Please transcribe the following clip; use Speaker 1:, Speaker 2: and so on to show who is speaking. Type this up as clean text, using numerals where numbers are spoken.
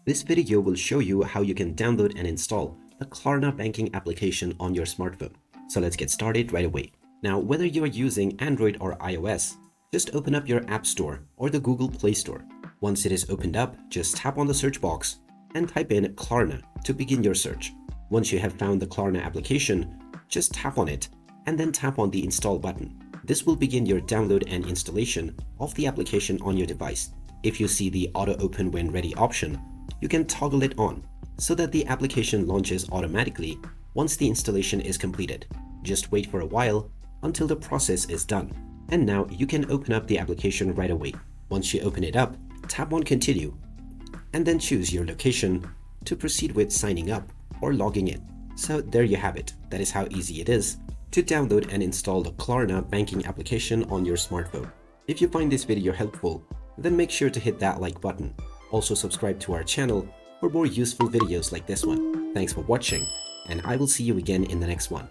Speaker 1: This video will show you how you can download and install the Klarna banking application on your smartphone. So let's get started right away. Now, whether you are using Android or iOS, just open up your App Store or the Google Play Store. Once it is opened up, just tap on the search box and type in Klarna to begin your search. Once you have found the Klarna application, just tap on it and then tap on the install button. This will begin your download and installation of the application on your device. If you see the auto open when ready option, you can toggle it on so that the application launches automatically once the installation is completed. Just wait for a while until the process is done. And now you can open up the application right away. Once you open it up, tap on continue and then choose your location to proceed with signing up or logging in. So there you have it. That is how easy it is to download and install the Klarna banking application on your smartphone. If you find this video helpful, then make sure to hit that like button. Also subscribe to our channel for more useful videos like this one. Thanks for watching, and I will see you again in the next one.